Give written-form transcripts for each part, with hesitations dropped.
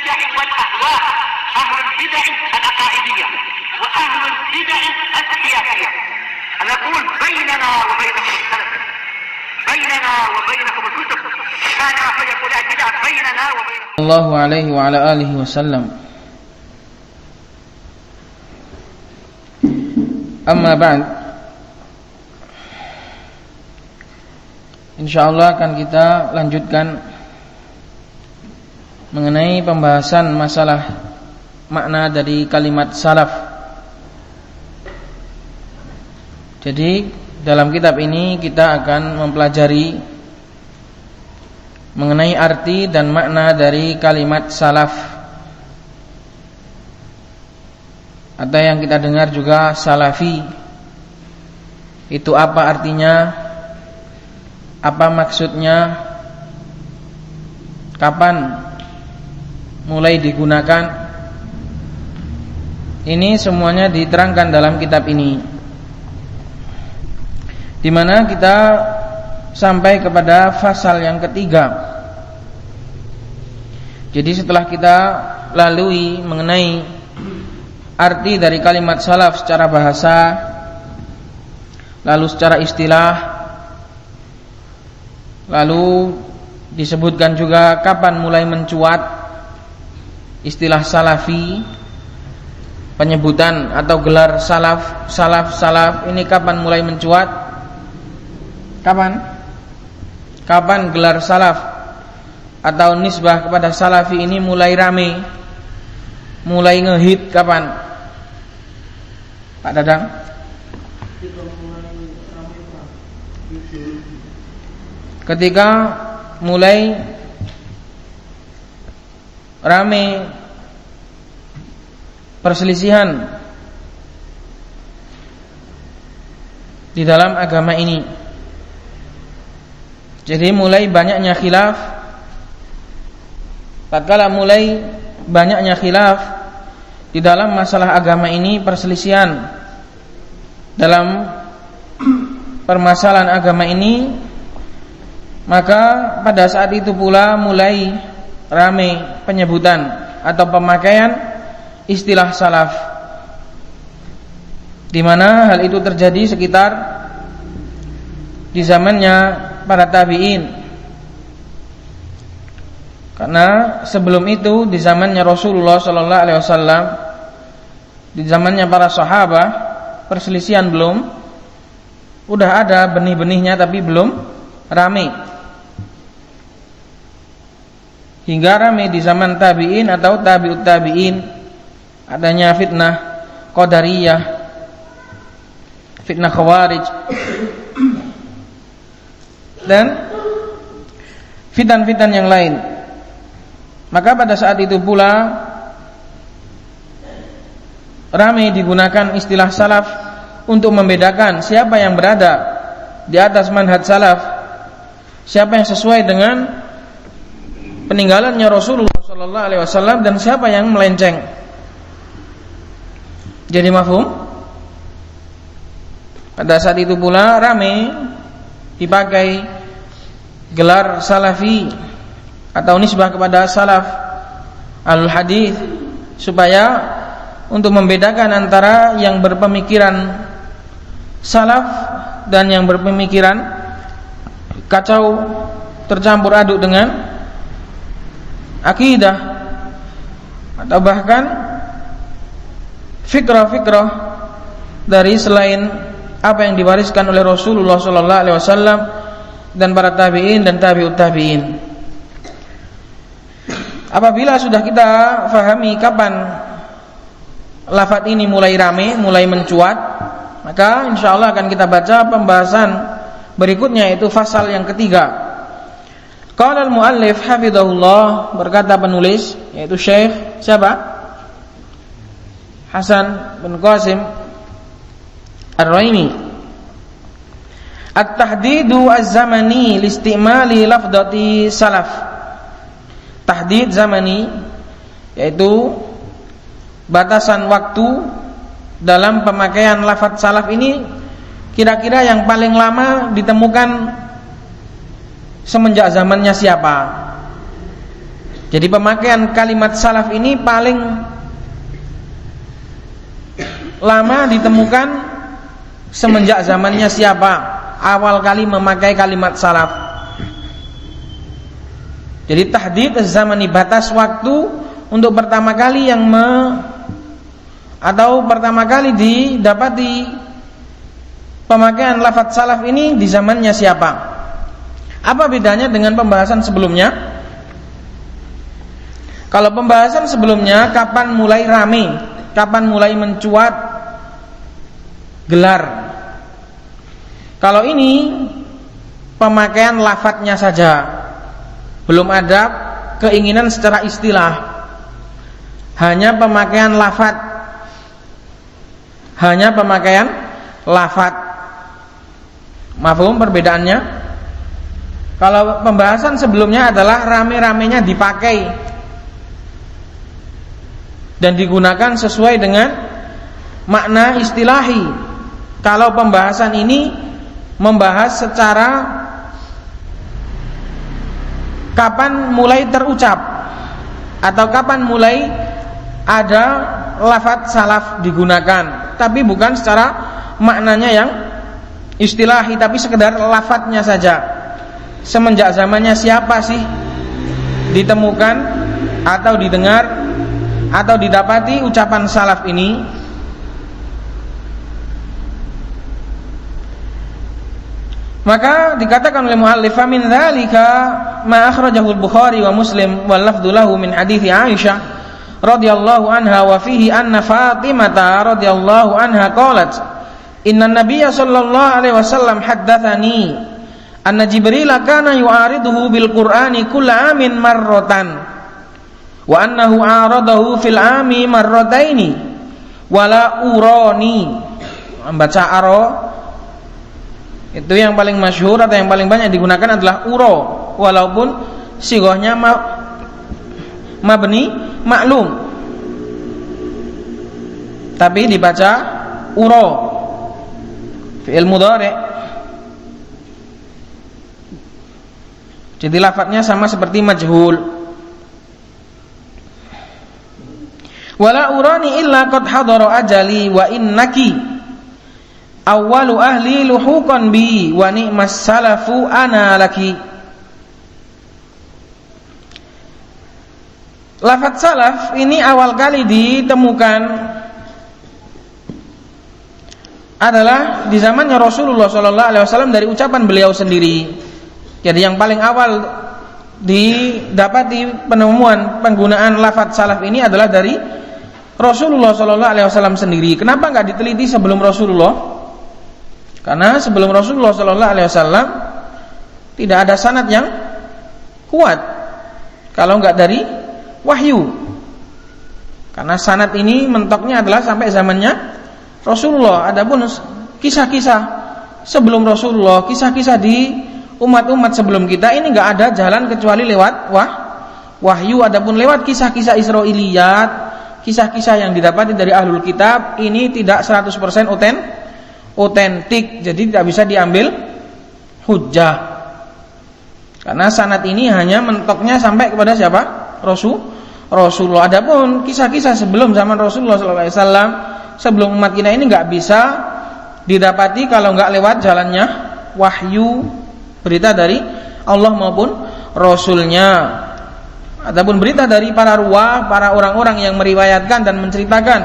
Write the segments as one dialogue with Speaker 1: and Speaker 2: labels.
Speaker 1: البدع والأهواء، أهل البدع العقائدية وأهل البدع السياسية. نقول بيننا وبينكم السلف، بيننا وبينكم الكتب، كان فيقول البدع بيننا وبينكم
Speaker 2: الله عليه وعلى آله وسلم. Amma ba'd, insyaallah akan kita lanjutkan mengenai pembahasan masalah makna dari kalimat salaf. Jadi dalam kitab ini kita akan mempelajari mengenai arti dan makna dari kalimat salaf, atau yang kita dengar juga salafi. Itu apa artinya? Apa maksudnya? Kapan mulai digunakan? Ini semuanya diterangkan dalam kitab ini, di mana kita sampai kepada fasal yang ketiga. Jadi setelah kita lalui mengenai arti dari kalimat salaf secara bahasa, lalu secara istilah, lalu disebutkan juga kapan mulai mencuat istilah salafi, penyebutan atau gelar salaf ini kapan mulai mencuat, kapan gelar salaf atau nisbah kepada salafi ini mulai rame, mulai ngehit, kapan? Pak Dadang? Ketika mulai rame perselisihan di dalam agama ini. Jadi mulai banyaknya khilaf. Tatkala mulai banyaknya khilaf di dalam masalah agama ini, perselisihan dalam permasalahan agama ini, maka pada saat itu pula mulai ramai penyebutan atau pemakaian istilah salaf, di mana hal itu terjadi sekitar di zamannya para tabi'in. Karena sebelum itu di zamannya Rasulullah sallallahu alaihi wasallam, di zamannya para sahabat, perselisihan belum, udah ada benih-benihnya tapi belum ramai. Hingga ramai di zaman tabi'in atau tabi'ut tabi'in, adanya fitnah Qadariyah, fitnah Khawarij, dan fitan-fitan yang lain. Maka pada saat itu pula ramai digunakan istilah salaf untuk membedakan siapa yang berada di atas manhaj salaf, siapa yang sesuai dengan peninggalannya Rasulullah sallallahu alaihi wasallam, dan siapa yang melenceng. Jadi mafhum? Pada saat itu pula ramai dipakai gelar salafi atau nisbah kepada salaf al-hadis, supaya untuk membedakan antara yang berpemikiran salaf dan yang berpemikiran kacau, tercampur aduk dengan akidah, atau bahkan fikrah-fikrah dari selain apa yang diwariskan oleh Rasulullah sallallahu alaihi wasallam dan para tabi'in dan tabi'ut tabi'in. Apabila sudah kita fahami kapan lafaz ini mulai ramai, mulai mencuat, maka insyaallah akan kita baca pembahasan berikutnya, yaitu fasal yang ketiga. Qala al-muallif hafizahullah, berkata penulis, yaitu Syekh siapa? Hasan bin Qasim Ar-Raimi. At-tahdidu az-zamani li-istimali lafdati salaf. Tahdid zamani, yaitu batasan waktu dalam pemakaian lafaz salaf ini, kira-kira yang paling lama ditemukan semenjak zamannya siapa? Jadi pemakaian kalimat salaf ini paling lama ditemukan semenjak zamannya siapa awal kali memakai kalimat salaf. Jadi tahdid zamani, batas waktu untuk pertama kali atau pertama kali didapati pemakaian lafaz salaf ini di zamannya siapa. Apa bedanya dengan pembahasan sebelumnya? Kalau pembahasan sebelumnya kapan mulai rame, kapan mulai mencuat gelar. Kalau ini pemakaian lafadznya saja, belum ada keinginan secara istilah, hanya pemakaian lafadz, hanya pemakaian lafadz. Mafhum perbedaannya? Kalau pembahasan sebelumnya adalah rame-ramenya dipakai dan digunakan sesuai dengan makna istilahi. Kalau pembahasan ini membahas secara kapan mulai terucap atau kapan mulai ada lafadz salaf digunakan, tapi bukan secara maknanya yang istilahi, tapi sekedar lafadznya saja. Semenjak zamannya siapa sih ditemukan atau didengar atau didapati ucapan salaf ini? Maka dikatakan oleh muallif, min dzalika ma akhrajahu al-Bukhari wa Muslim wal lafdhu lahu min hadithi Aisyah radhiyallahu anha wa fihi anna Fatimah radhiyallahu anha qalat inna nabiyya sallallahu alaihi wasallam haddatsani anna Jibril kana yu'ariduhu bil Qur'ani kulla amin marratan wa annahu aradahu fil ami marrataini wala urani. Membaca aro itu yang paling masyhur atau yang paling banyak digunakan adalah uro, walaupun sighahnya mabni maklum, tapi dibaca uro, fi'il mudhari'. Jadi lafadznya sama seperti majhul. Wala urani illa qad hadara ajali wa innaki awwalu ahli luhuqan bi wa ni'mas salafu ana laki. Lafaz salaf ini awal kali ditemukan adalah di zamannya Rasulullah sallallahu alaihi wasallam dari ucapan beliau sendiri. Jadi yang paling awal didapati penemuan penggunaan lafaz salaf ini adalah dari Rasulullah sallallahu alaihi wasallam sendiri. Kenapa enggak diteliti sebelum Rasulullah? Karena sebelum Rasulullah sallallahu alaihi wasallam tidak ada sanad yang kuat kalau enggak dari wahyu. Karena sanad ini mentoknya adalah sampai zamannya Rasulullah. Adapun kisah-kisah sebelum Rasulullah, kisah-kisah di umat-umat sebelum kita ini enggak ada jalan kecuali lewat wahyu. Adapun lewat kisah-kisah Israiliyat, kisah-kisah yang didapati dari ahlul kitab, ini tidak 100% otentik, jadi tidak bisa diambil hujjah. Karena sanad ini hanya mentoknya sampai kepada siapa? Rasulullah. Adapun kisah-kisah sebelum zaman Rasulullah SAW, sebelum umat kita ini nggak bisa didapati kalau nggak lewat jalannya wahyu, berita dari Allah maupun Rasulnya. Adapun berita dari para ruwah, para orang-orang yang meriwayatkan dan menceritakan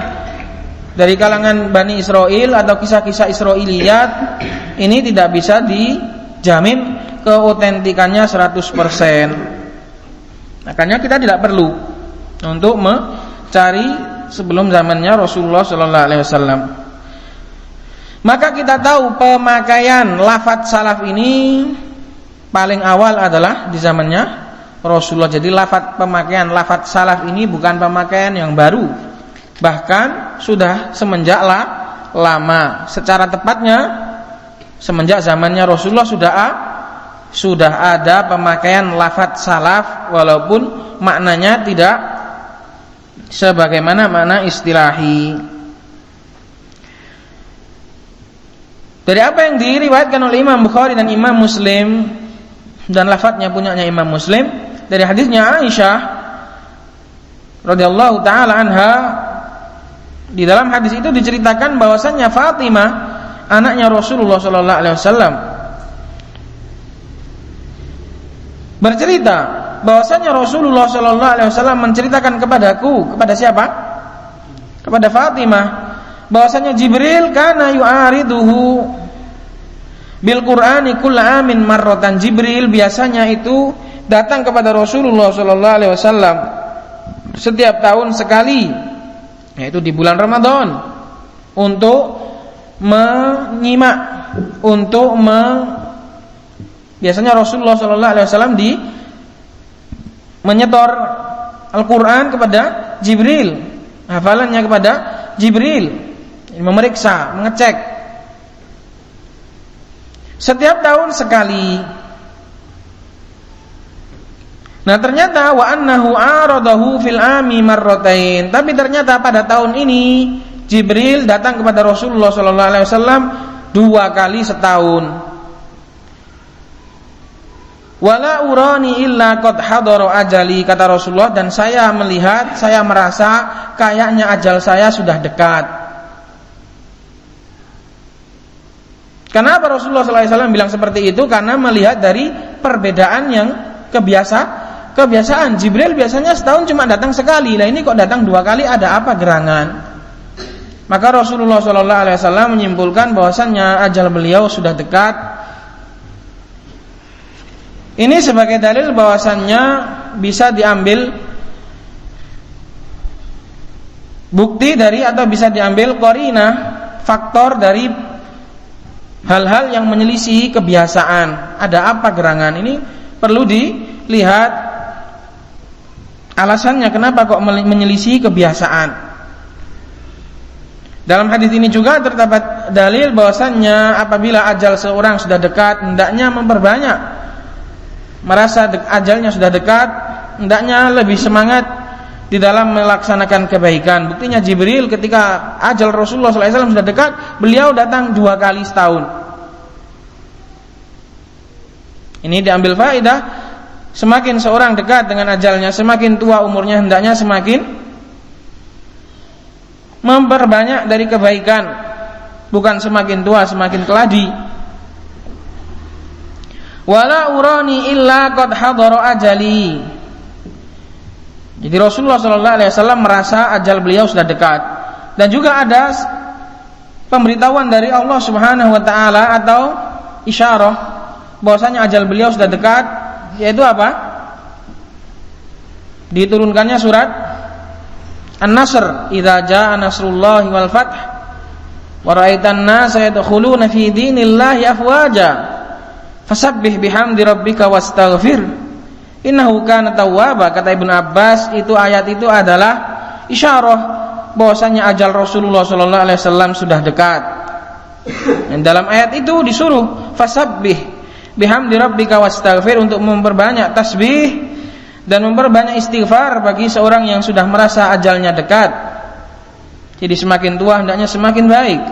Speaker 2: dari kalangan Bani Israel atau kisah-kisah Israiliyat, ini tidak bisa dijamin keotentikannya 100%. Makanya kita tidak perlu untuk mencari sebelum zamannya Rasulullah sallallahu alaihi wasallam. Maka kita tahu pemakaian lafaz salaf ini paling awal adalah di zamannya Rasulullah. Jadi pemakaian lafaz salaf ini bukan pemakaian yang baru, bahkan sudah semenjak lama. Secara tepatnya semenjak zamannya Rasulullah sudah ada pemakaian lafaz salaf, walaupun maknanya tidak sebagaimana makna istilahi. Dari apa yang diriwayatkan oleh Imam Bukhari dan Imam Muslim, dan lafadznya punyanya Imam Muslim, dari hadisnya Aisyah radhiyallahu taala anha, di dalam hadis itu diceritakan bahwasannya Fatimah, anaknya Rasulullah sallallahu alaihi wasallam, bercerita bahwasannya Rasulullah sallallahu alaihi wasallam menceritakan kepadaku, kepada siapa? Kepada Fatimah, bahwasannya Jibril kana yu'ariduhu bil Qur'ani kull amin marratan. Jibril biasanya itu datang kepada Rasulullah sallallahu alaihi wasallam setiap tahun sekali, yaitu di bulan Ramadan, untuk menyimak, biasanya Rasulullah sallallahu alaihi wasallam menyetor Al-Qur'an kepada Jibril, hafalannya kepada Jibril, memeriksa, mengecek setiap tahun sekali. Nah, ternyata wa annahu aradahu fil ami marratain. Tapi ternyata pada tahun ini Jibril datang kepada Rasulullah sallallahu alaihi wasallam 2 kali setahun. Wala urani illa qad hadara ajali, kata Rasulullah, dan saya melihat, saya merasa kayaknya ajal saya sudah dekat. Kenapa Rasulullah SAW bilang seperti itu? Karena melihat dari perbedaan yang kebiasaan. Jibril biasanya setahun cuma datang sekali, lah ini kok datang 2 kali, ada apa gerangan? Maka Rasulullah SAW menyimpulkan bahwasannya ajal beliau sudah dekat. Ini sebagai dalil bahwasannya bisa diambil bukti dari, atau bisa diambil qarinah, faktor dari hal-hal yang menyelisihi kebiasaan. Ada apa gerangan? Ini perlu dilihat alasannya kenapa kok menyelisihi kebiasaan. Dalam hadis ini juga terdapat dalil bahwasannya apabila ajal seorang sudah dekat, hendaknya memperbanyak, merasa ajalnya sudah dekat, hendaknya lebih semangat di dalam melaksanakan kebaikan. Buktinya Jibril ketika ajal Rasulullah SAW sudah dekat, beliau datang 2 kali setahun. Ini diambil faedah, semakin seorang dekat dengan ajalnya, semakin tua umurnya, hendaknya semakin memperbanyak dari kebaikan, bukan semakin tua semakin keladi. Wala urani illa qad hadara ajali. Jadi Rasulullah sallallahu alaihi wasallam merasa ajal beliau sudah dekat. Dan juga ada pemberitahuan dari Allah Subhanahu wa taala atau isyarah bahwasanya ajal beliau sudah dekat, yaitu apa? Diturunkannya surat An-Nasr, idza jaa nasrullahi wal fath wa ra'aitan nasa yadkhuluna fi dinillahi afwaja fasabbih bihamdi rabbika wastaghfir innahu kana tawwaba. Kata Ibnu Abbas, itu ayat itu adalah isyarah bahwasanya ajal Rasulullah sallallahu alaihi wasallam sudah dekat. Dan dalam ayat itu disuruh fasabbih bihamdi rabbika wastaghfir, untuk memperbanyak tasbih dan memperbanyak istighfar bagi seorang yang sudah merasa ajalnya dekat. Jadi semakin tua hendaknya semakin baik.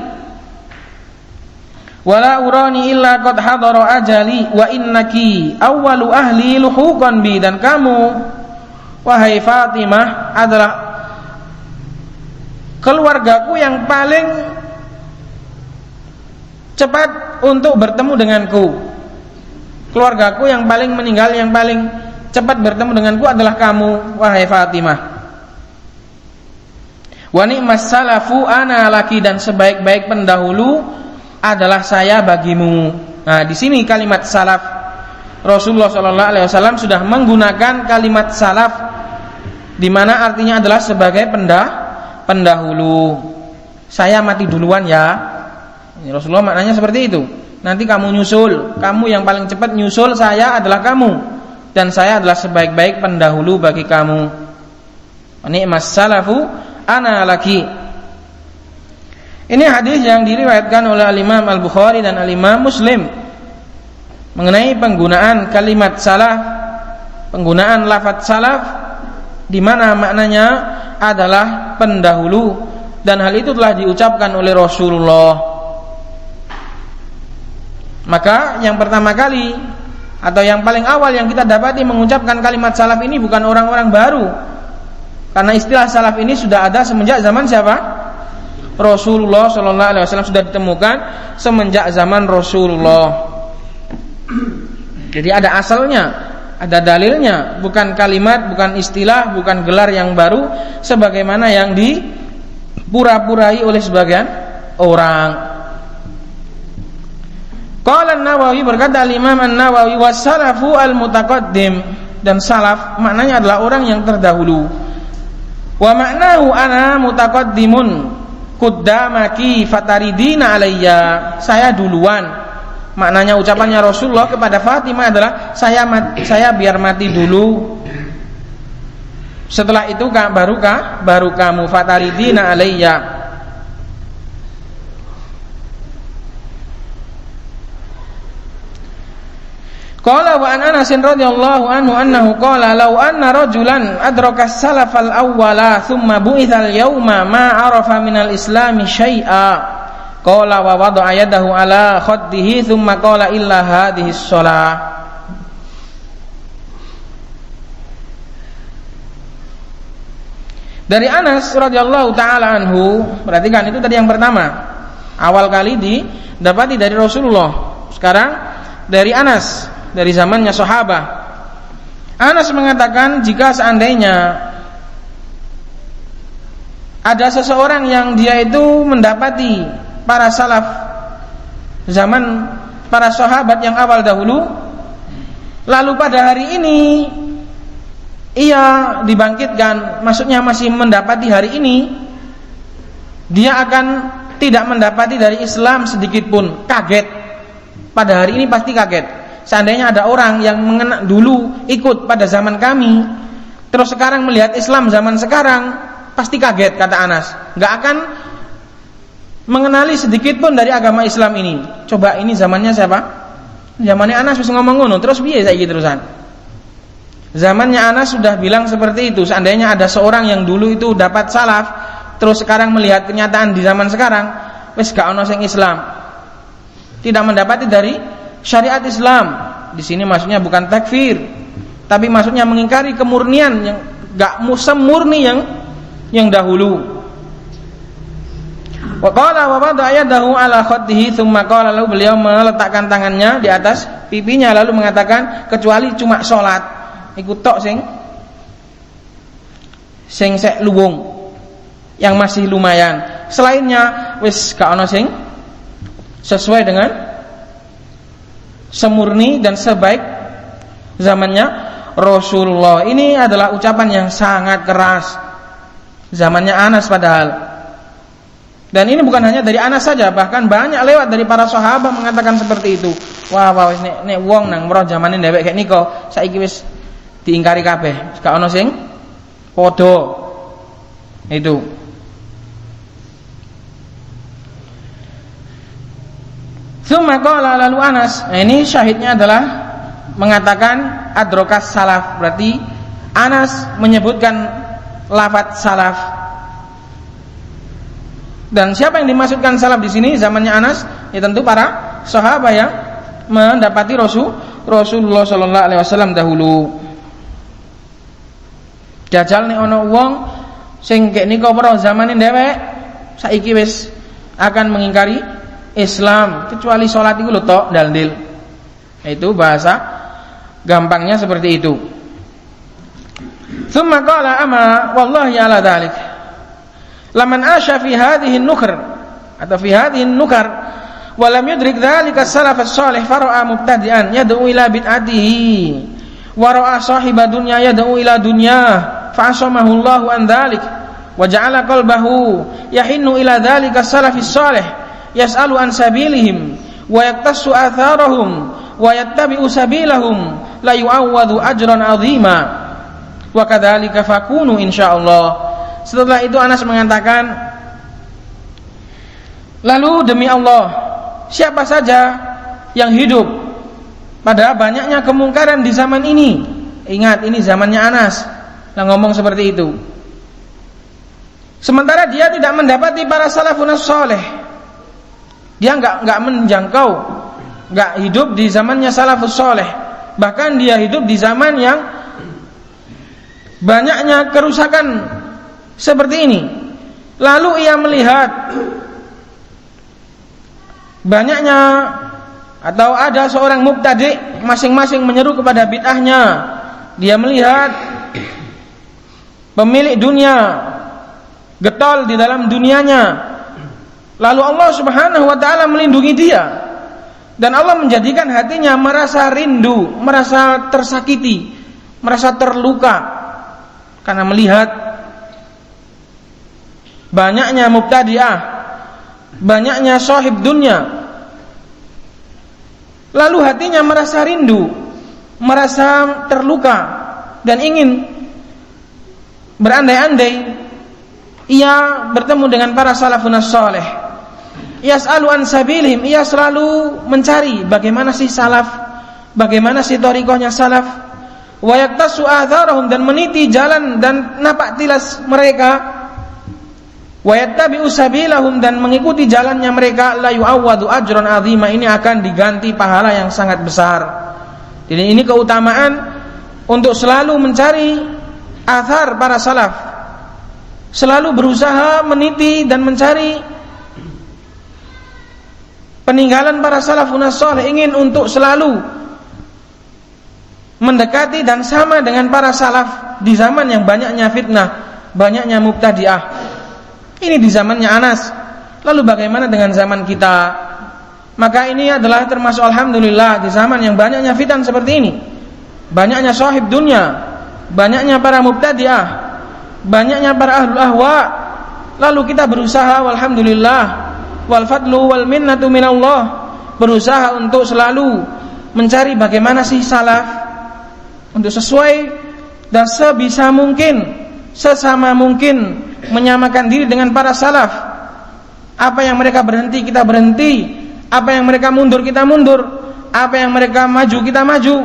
Speaker 2: Wala urani illa qad hadara ajali wa innaki awwalu ahli luhuqan bi, dan kamu wahai Fatimah adalah keluargaku yang paling cepat untuk bertemu denganku. Keluargaku yang paling meninggal, yang paling cepat bertemu denganku adalah kamu wahai Fatimah. Wa ni'mas salafu ana laki, dan sebaik-baik pendahulu adalah saya bagimu. Nah, di sini kalimat salaf, Rasulullah sallallahu alaihi wasallam sudah menggunakan kalimat salaf, di mana artinya adalah sebagai pendahulu. Saya mati duluan ya. Rasulullah maknanya seperti itu. Nanti kamu nyusul, kamu yang paling cepat nyusul saya adalah kamu, dan saya adalah sebaik-baik pendahulu bagi kamu. Ni'mas salafu ana laki. Ini hadis yang diriwayatkan oleh Al-Imam Al-Bukhari dan Al-Imam Muslim mengenai penggunaan kalimat salaf, penggunaan lafaz salaf, di mana maknanya adalah pendahulu, dan hal itu telah diucapkan oleh Rasulullah. Maka yang pertama kali atau yang paling awal yang kita dapati mengucapkan kalimat salaf ini bukan orang-orang baru, Karena istilah salaf ini sudah ada semenjak zaman siapa? Rasulullah sallallahu alaihi wasallam, sudah ditemukan semenjak zaman Rasulullah. Jadi ada asalnya, ada dalilnya, bukan kalimat, bukan istilah, bukan gelar yang baru sebagaimana yang dipura-purai oleh sebagian orang. Qala An-Nawawi, berkata Imam An-Nawawi, was-salafu al-mutaqaddim, dan salaf maknanya adalah orang yang terdahulu. Wa ma'nahu ana mutaqaddimun qaddamaki fataridina alayya, saya duluan. Maknanya ucapannya Rasulullah kepada Fatimah adalah saya biar mati dulu. Setelah itu baru kamu fataridina alayya. Qala wa an Anas radhiyallahu anhu annahu qala law anna rajulan adraka as-salaf al-awwala thumma bu'itha al-yawma ma arafa min al-islam syai'a. Qala wa wada'a yadahu ala khaddihi thumma qala illa hadhihi as-shalah. Dari Anas radhiyallahu taala anhu, perhatikan itu tadi yang pertama. Awal kali didapati dari Rasulullah. Sekarang dari Anas, dari zamannya sahabat. Anas mengatakan jika seandainya ada seseorang yang dia itu mendapati para salaf zaman para sahabat yang awal dahulu, lalu pada hari ini ia dibangkitkan, maksudnya masih mendapati hari ini, dia akan tidak mendapati dari Islam sedikit pun. Kaget, pada hari ini pasti kaget. Seandainya ada orang yang mengenal dulu ikut pada zaman kami, terus sekarang melihat Islam zaman sekarang, pasti kaget, kata Anas. Gak akan mengenali sedikit pun dari agama Islam ini. Coba ini zamannya siapa? Zamannya Anas bisa ngomong ngono, terus piye saiki terusan? Zamannya Anas sudah bilang seperti itu. Seandainya ada seorang yang dulu itu dapat salaf, terus sekarang melihat kenyataan di zaman sekarang, wis gak ono sing Islam, tidak mendapati dari syariat Islam. Di sini maksudnya bukan takfir, tapi maksudnya mengingkari kemurnian yang gak semurni yang dahulu. Wa qala wa wada'a yadahu ala khaddihi thumma qala, lalu beliau meletakkan tangannya di atas pipinya lalu mengatakan, kecuali cuma salat iku tok sing sek luwung yang masih lumayan, selainnya wis gak ono sing sesuai dengan semurni dan sebaik zamannya Rasulullah. Ini adalah ucapan yang sangat keras zamannya Anas padahal. Dan ini bukan hanya dari Anas saja, bahkan banyak lewat dari para sahabat mengatakan seperti itu. Wah wis nek wong nang mro zamane dhewek kayak niko saiki wis diingkari kabeh, gak ono sing padha. Itu Tsumma qala, lalu Anas, nah ini syahidnya adalah mengatakan adrokas salaf, berarti Anas menyebutkan lafaz salaf. Dan siapa yang dimaksudkan salaf di sini zamannya Anas? Ya tentu para sahabat yang mendapati Rasulullah sallallahu alaihi wasallam dahulu. Jajal nek ana wong sing kek nika para zamane dhewek saiki wis akan mengingkari Islam, kecuali sholat itu lho tok daldil. Itu bahasa gampangnya seperti itu. Tsumma qala ama wallahi ala dzalik laman asya fi hadhihi an-nukr atau fi hadhihi an-nukar wa lam yudrik dzalika as-salaf as-salih fara'a mubtadi'an yad'u ila bid'atihi wa ra'a sahiba dunya yad'u ila dunya fa'asamahu Allahu an dzalik wa ja'ala qalbahu yahinnu ila dzalika as-salaf as-salih yas'alu an sabilihim wa yaktasu atharahum wa yattabi'u sabilahum la yu'awwadhu ajran 'azima wa kadzalika fakunu insyaallah. Setelah itu Anas mengatakan, lalu demi Allah, siapa saja yang hidup pada banyaknya kemungkaran di zaman ini, ingat ini zamannya Anas yang ngomong seperti itu, sementara dia tidak mendapati para salafun saleh, dia enggak menjangkau, enggak hidup di zamannya salafus saleh, bahkan dia hidup di zaman yang banyaknya kerusakan seperti ini. Lalu ia melihat banyaknya atau ada seorang mubtadi' masing-masing menyeru kepada bid'ahnya. Dia melihat pemilik dunia getol di dalam dunianya. Lalu Allah Subhanahu wa taala melindungi dia. Dan Allah menjadikan hatinya merasa rindu, merasa tersakiti, merasa terluka karena melihat banyaknya mubtadi'ah, banyaknya sahib dunia. Lalu hatinya merasa rindu, merasa terluka dan ingin berandai-andai ia bertemu dengan para salafun as-salih. Yas'alu an sabilihim, ia selalu mencari bagaimana sih salaf, bagaimana sih thariqahnya salaf. Wa yaktasu atharahum, dan meniti jalan dan napak tilas mereka. Wa yattabi'u sabilahum, dan mengikuti jalannya mereka. La yu'awwadu ajran 'azima, ini akan diganti pahala yang sangat besar. Jadi ini keutamaan untuk selalu mencari athar para salaf, selalu berusaha meniti dan mencari peninggalan para salafun as-salih, ingin untuk selalu mendekati dan sama dengan para salaf di zaman yang banyaknya fitnah, banyaknya mubtadi'ah. Ini di zamannya Anas. Lalu bagaimana dengan zaman kita? Maka ini adalah termasuk alhamdulillah di zaman yang banyaknya fitnah seperti ini, banyaknya sahib dunia, banyaknya para mubtadi'ah, banyaknya para ahlul ahwa. Lalu kita berusaha, walhamdulillah, wal fadlu wal minnatu minallah, berusaha untuk selalu mencari bagaimana sih salaf, untuk sesuai dan sebisa mungkin, sesama mungkin menyamakan diri dengan para salaf. Apa yang mereka berhenti, kita berhenti. Apa yang mereka mundur, kita mundur. Apa yang mereka maju, kita maju.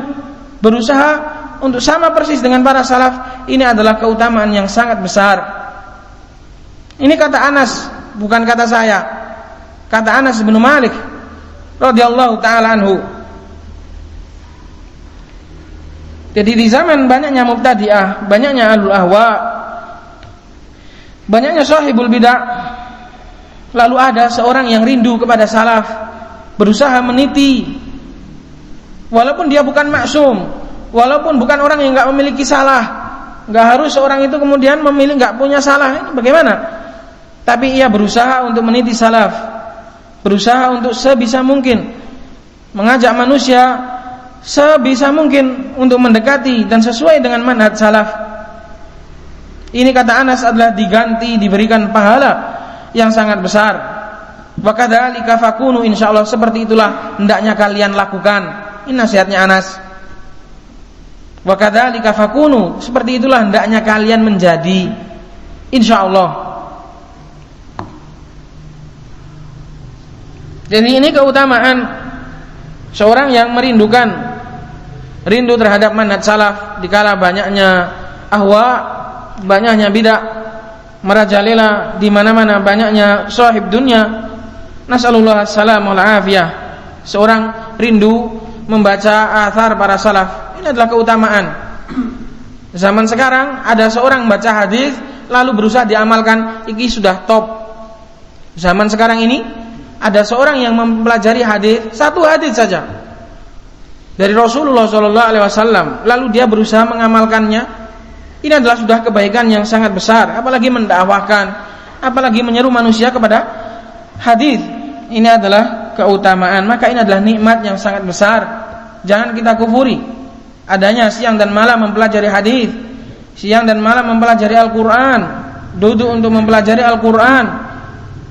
Speaker 2: Berusaha untuk sama persis dengan para salaf. Ini adalah keutamaan yang sangat besar. Ini kata Anas, bukan kata saya. Kata Anas bin Malik radhiyallahu taala anhu. Jadi di zaman banyaknya mubtadi'ah, banyaknya ahlul ahwa, banyaknya sahibul bid'ah, lalu ada seorang yang rindu kepada salaf, berusaha meniti, walaupun dia bukan maksum, walaupun bukan orang yang enggak memiliki salah. Enggak harus seorang itu kemudian memilih enggak punya salah. Ini bagaimana? Tapi ia berusaha untuk meniti salaf, berusaha untuk sebisa mungkin mengajak manusia sebisa mungkin untuk mendekati dan sesuai dengan manhaj salaf. Ini kata Anas adalah diganti, diberikan pahala yang sangat besar. Wa kadzalika fakunu, insyaallah seperti itulah hendaknya kalian lakukan. Ini nasihatnya Anas. Wa kadzalika fakunu, seperti itulah hendaknya kalian menjadi, insyaallah. Jadi ini keutamaan seorang yang rindu terhadap manhaj salaf dikala banyaknya ahwa, banyaknya bid'ah merajalela di mana-mana, banyaknya sahib dunia. Nasallallahu alaihi wal afiyah. Seorang rindu membaca athar para salaf. Ini adalah keutamaan. Zaman sekarang ada seorang baca hadis lalu berusaha diamalkan, ini sudah top. Zaman sekarang ini ada seorang yang mempelajari hadis, satu hadis saja dari Rasulullah SAW, lalu dia berusaha mengamalkannya. Ini adalah sudah kebaikan yang sangat besar. Apalagi mendakwahkan, apalagi menyeru manusia kepada hadis. Ini adalah keutamaan. Maka ini adalah nikmat yang sangat besar. Jangan kita kufuri adanya siang dan malam mempelajari hadis, siang dan malam mempelajari Al-Quran, duduk untuk mempelajari Al-Quran,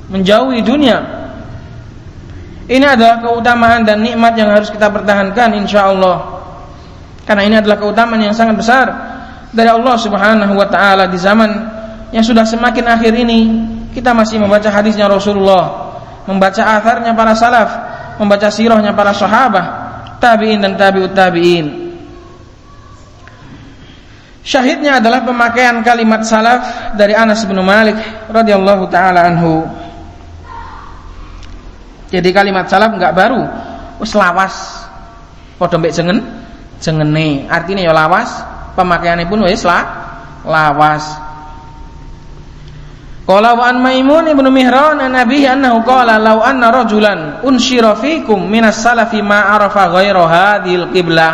Speaker 2: menjauhi dunia. Ini adalah keutamaan dan nikmat yang harus kita pertahankan, insyaallah. Karena ini adalah keutamaan yang sangat besar dari Allah Subhanahu wa taala. Di zaman yang sudah semakin akhir ini, kita masih membaca hadisnya Rasulullah, membaca atharnya para salaf, membaca sirahnya para sahabat, tabi'in dan tabi'ut tabi'in. Syahidnya adalah pemakaian kalimat salaf dari Anas bin Malik radhiyallahu taala anhu. Jadi kalimat salaf enggak baru, wis lawas. Padha mbek jengene. Artinya ya lawas, pemakaiannya pun wis lawas. Qala wa an Maimun ibnu Mihran an Nabi annahu qala law anna rajulan unshira fikum minas salafi ma arafa ghaira hadhil qiblah.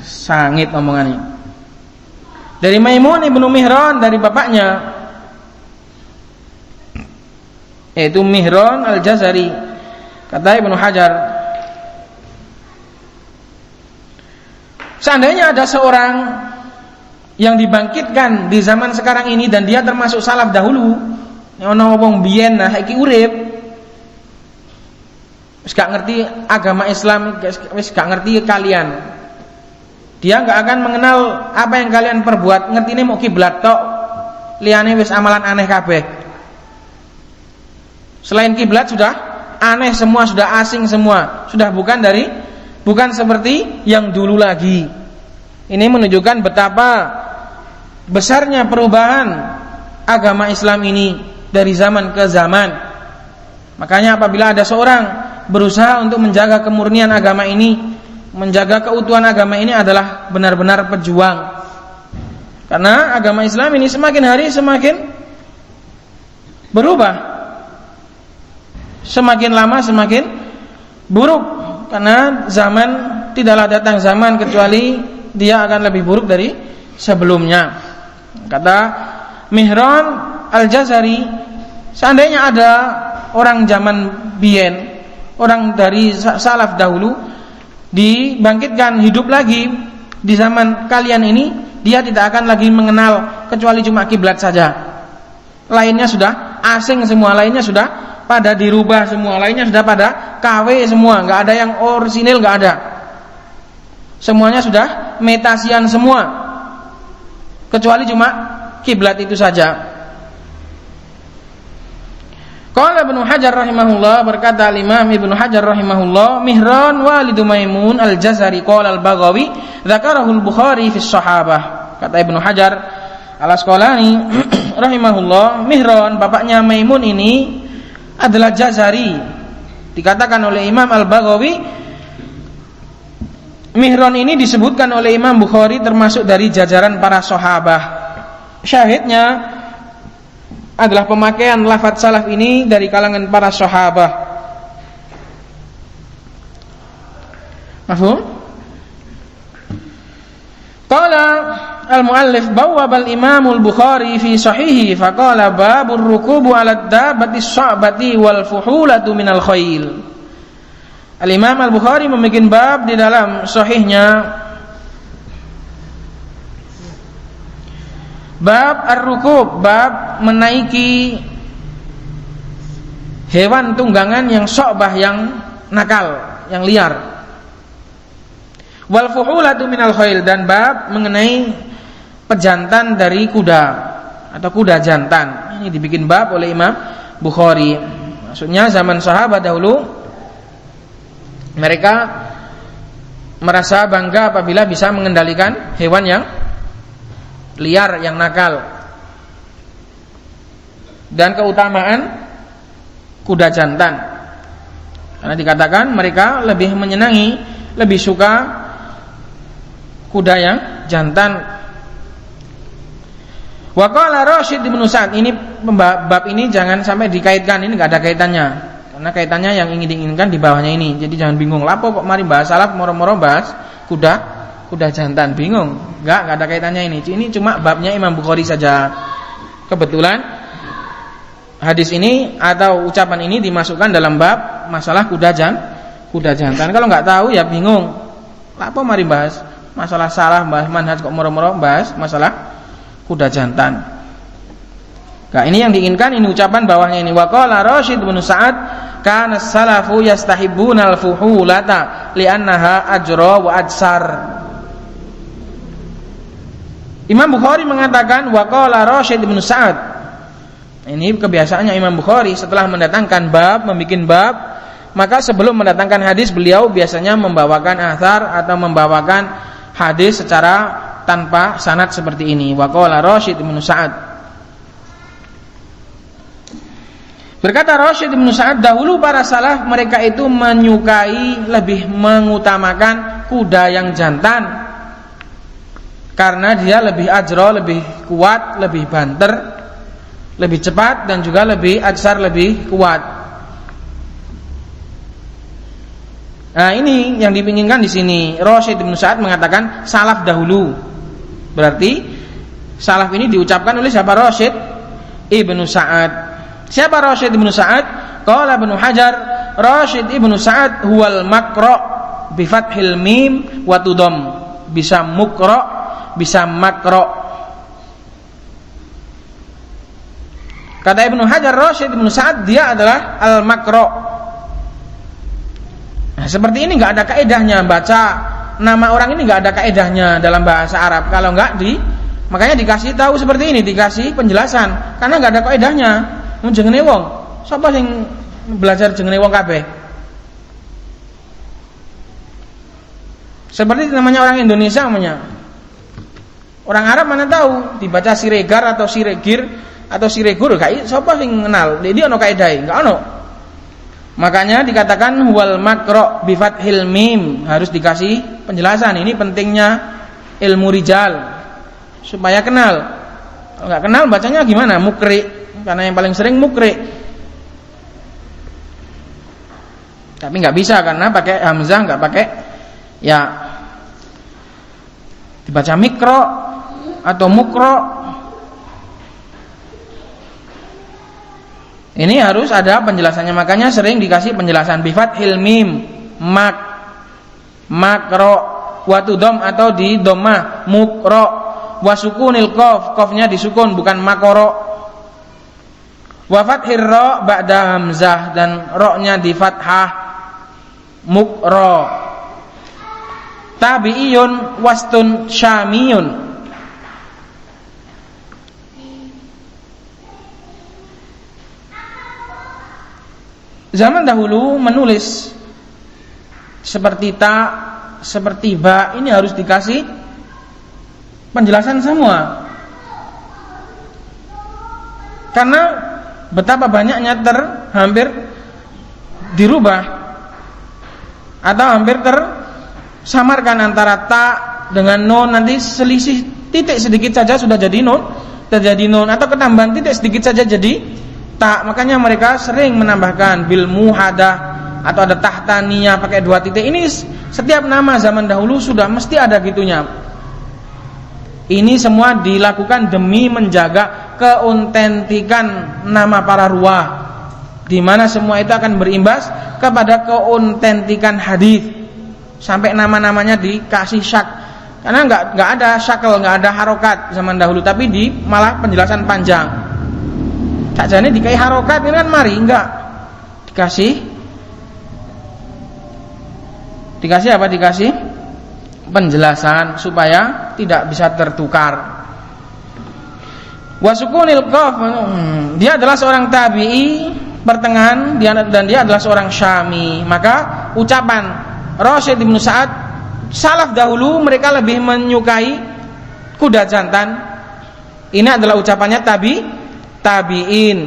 Speaker 2: Sangit omongannya. Dari Maimun ibnu Mihran dari bapaknya yaitu Mihran al-Jazari. Kata Ibnu Hajar, seandainya ada seorang yang dibangkitkan di zaman sekarang ini dan dia termasuk salaf dahulu, ono wong biyen nah iki urip wis gak ngerti agama Islam, wis gak ngerti kalian, dia gak akan mengenal apa yang kalian perbuat, ngertine mau kiblat tok, liyane wis amalan aneh kabeh. Selain kiblat sudah aneh semua, sudah asing semua, sudah bukan seperti yang dulu lagi. Ini menunjukkan betapa besarnya perubahan agama Islam ini dari zaman ke zaman. Makanya apabila ada seorang berusaha untuk menjaga kemurnian agama ini, menjaga keutuhan agama ini adalah benar-benar pejuang. Karena agama Islam ini semakin hari semakin berubah, semakin lama semakin buruk. Karena zaman tidaklah datang zaman kecuali dia akan lebih buruk dari sebelumnya. Kata Mihran al-Jazari, seandainya ada orang zaman biyen, orang dari salaf dahulu dibangkitkan hidup lagi di zaman kalian ini, dia tidak akan lagi mengenal kecuali cuma kiblat saja. Lainnya sudah asing semua, lainnya sudah pada dirubah semua, lainnya sudah pada KW semua, nggak ada yang orisinil, nggak ada. Semuanya sudah metasian semua, kecuali cuma kiblat itu saja. Qala Ibnu Hajar rahimahullah, berkata Imam Ibnu Hajar rahimahullah, Mihran walidu Maimun al-Jazari qala al-Baghawi dzakarahu al-Bukhari fi sahabah. Kata Ibnu Hajar al-Asqalani rahimahullah, Mihran bapaknya Maimun ini adalah Jazari. Dikatakan oleh Imam al-Baghawi, Mihran ini disebutkan oleh Imam Bukhari termasuk dari jajaran para sahabat. Syahidnya adalah pemakaian lafaz salaf ini dari kalangan para sahabat. Mafhum? Qala al-muallif bawwaba al-Imam al-Bukhari fi sahihi faqala babur rukubu 'ala ad-dabbati as-sa'bati wal fuhulatu minal khayl. Al-Imam Al-Bukhari membuat bab di dalam sahihnya, bab ar-rukub, bab menaiki hewan tunggangan yang sya'bah, yang nakal, yang liar. Wal fuhulatu minal khayl, dan bab mengenai pejantan dari kuda atau kuda jantan. Ini dibikin bab oleh Imam Bukhari. Maksudnya zaman sahabat dahulu mereka merasa bangga apabila bisa mengendalikan hewan yang liar, yang nakal. Dan keutamaan kuda jantan, karena dikatakan mereka lebih menyenangi, lebih suka kuda yang jantan. Wa qala Rasyid bin Sa'ad, ini bab ini jangan sampai dikaitkan, ini enggak ada kaitannya. Karena kaitannya yang ingin diinginkan di bawahnya ini. Jadi jangan bingung, lapo kok mari bahas salaf moro-moro bahas kuda jantan, bingung. Enggak ada kaitannya ini. Ini cuma babnya Imam Bukhari saja. Kebetulan hadis ini atau ucapan ini dimasukkan dalam bab masalah kuda jantan. Kalau enggak tahu ya bingung. Lapo mari bahas masalah salaf, bahas manhaj kok moro-moro bahas masalah kuda jantan. Nah, ini yang diinginkan, ini ucapan bawahnya ini. Wa qala Rasyid bin Sa'ad kana salafu yastahibbuna al-fuhulata li'annaha ajra wa adsar. Imam Bukhari mengatakan wa qala Rasyid bin Sa'ad. Ini kebiasaannya Imam Bukhari setelah mendatangkan bab, membikin bab, maka sebelum mendatangkan hadis beliau biasanya membawakan athar atau membawakan hadis secara tanpa sanad seperti ini. Wa qala Rasyid bin Sa'ad. Berkata Rasyid bin Sa'ad, dahulu para salaf mereka itu menyukai, lebih mengutamakan kuda yang jantan karena dia lebih ajro, lebih kuat, lebih banter, lebih cepat dan juga lebih aksar, lebih kuat. Nah, ini yang dipinginkan di sini. Rasyid bin Sa'ad mengatakan salaf dahulu. Berarti salaf ini diucapkan oleh siapa? Rasyid ibnu Sa'ad. Siapa Rasyid ibnu Sa'ad? Qala Ibnu Hajar, Rasyid ibnu Sa'ad huwal makra bi fathil mim wa tudam. Bisa mukra, bisa makra. Kata Ibnu Hajar, Rasyid ibnu Sa'ad dia adalah al-makra. Nah, seperti ini nggak ada kaedahnya, baca nama orang ini nggak ada kaedahnya dalam bahasa Arab. Kalau nggak makanya dikasih tahu seperti ini, dikasih penjelasan, karena nggak ada kaedahnya. Jenenge wong, sapa sing belajar jenenge wong kabeh? Seperti namanya orang Indonesia namanya. Orang Arab mana tahu dibaca Siregar atau Siregir atau Siregur, kayak sapa sing kenal? Jadi ono kaedahe, enggak ono. Makanya dikatakan wal makro bi fathil mim, harus dikasih penjelasan. Ini pentingnya ilmu rijal supaya kenal. Enggak kenal bacanya gimana? Mukri, karena yang paling sering mukri. Tapi enggak bisa karena pakai hamzah, enggak pakai ya. Dibaca mikro atau mukro. Ini harus ada penjelasannya, makanya sering dikasih penjelasan bi fathil mim, makro, wa tudom atau di dhammah mukro, wa sukunil qaf, qafnya disukun bukan makoro, wa fathir ra ba'da hamzah, dan ra-nya di fathah mukro. Tabi'iyun wastun syamiyun. Zaman dahulu menulis seperti ta, seperti ba, ini harus dikasih penjelasan semua. Karena betapa banyaknya hampir dirubah atau hampir tersamarkan antara ta dengan nun, nanti selisih titik sedikit saja sudah jadi nun, terjadi nun, atau ketambahan titik sedikit saja jadi tak. Makanya mereka sering menambahkan bil muhadah atau ada tahtaniyah pakai 2 titik. Ini setiap nama zaman dahulu sudah mesti ada gitunya. Ini semua dilakukan demi menjaga keautentikan nama para ruwah, di mana semua itu akan berimbas kepada keautentikan hadis. Sampai nama-namanya dikasih syak. Karena enggak ada syakal, enggak ada harokat zaman dahulu, tapi malah penjelasan panjang. Sajane dikai harokat ini kan mari enggak dikasih apa? Dikasih penjelasan supaya tidak bisa tertukar. Wasukunil qaf, dia adalah seorang tabi'i pertengahan dan dia adalah seorang syami. Maka ucapan Rasyid bin Sa'ad, salaf dahulu mereka lebih menyukai kuda jantan. Ini adalah ucapannya tabi'in.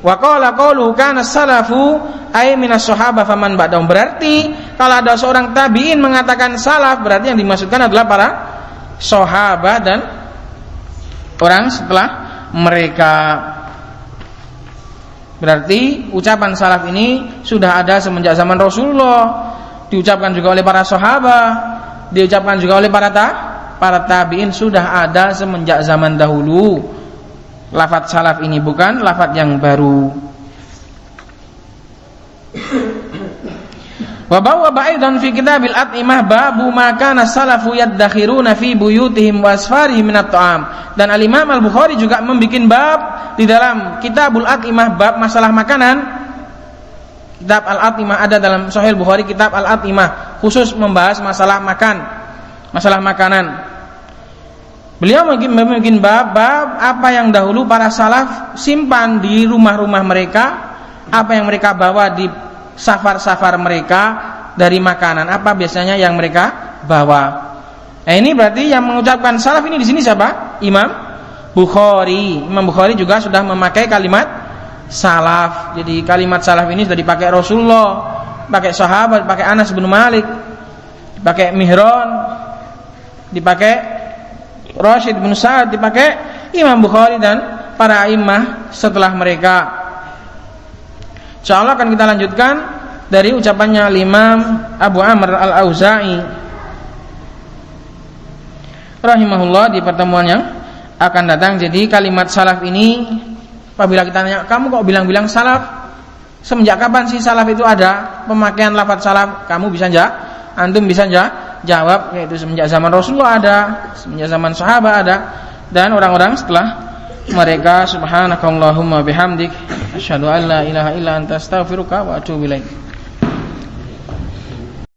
Speaker 2: Wa qala qalu kana salafu ay minas sahabah faman ba'dahum. Berarti kalau ada seorang tabi'in mengatakan salaf, berarti yang dimaksudkan adalah para sahabat dan orang setelah mereka. Berarti ucapan salaf ini sudah ada semenjak zaman Rasulullah, diucapkan juga oleh para sahabat, diucapkan juga oleh para tabi'in, sudah ada semenjak zaman dahulu. Lafaz salaf ini bukan lafaz yang baru. Wa bawa aidan fi kitabil at'imah babu ma kana salafu yaddakhiruna fi buyutihim wa asfarihim min at-ta'am. Dan Al-Imam Al-Bukhari juga membuat bab di dalam Kitabul At'imah, bab masalah makanan. Kitab Al-At'imah ada dalam Sahih Bukhari, Kitab Al-At'imah khusus membahas masalah makanan. Beliau membuat bab apa yang dahulu para salaf simpan di rumah-rumah mereka, apa yang mereka bawa di safar-safar mereka dari makanan, apa biasanya yang mereka bawa. Ini berarti yang mengucapkan salaf ini di sini siapa? Imam Bukhari. Imam Bukhari juga sudah memakai kalimat salaf. Jadi kalimat salaf ini sudah dipakai Rasulullah, pakai sahabat, pakai Anas bin Malik, dipakai Mihran, dipakai Rasyid bin Sa'ad, dipakai Imam Bukhari dan para imam setelah mereka. Insyaallah akan kita lanjutkan dari ucapannya Imam Abu Amr Al-Auza'i rahimahullah di pertemuan yang akan datang. Jadi kalimat salaf ini, apabila kita tanya, kamu kok bilang-bilang salaf? Semenjak kapan sih salaf itu ada? Pemakaian lafaz salaf, kamu bisa antum bisa jawab, yaitu semenjak zaman Rasulullah ada, semenjak zaman sahabat ada, dan orang-orang setelah mereka. Subhanakallahumma bihamdik, asyhadu an la ilaha illa anta astaghfiruka wa atubu ilaik.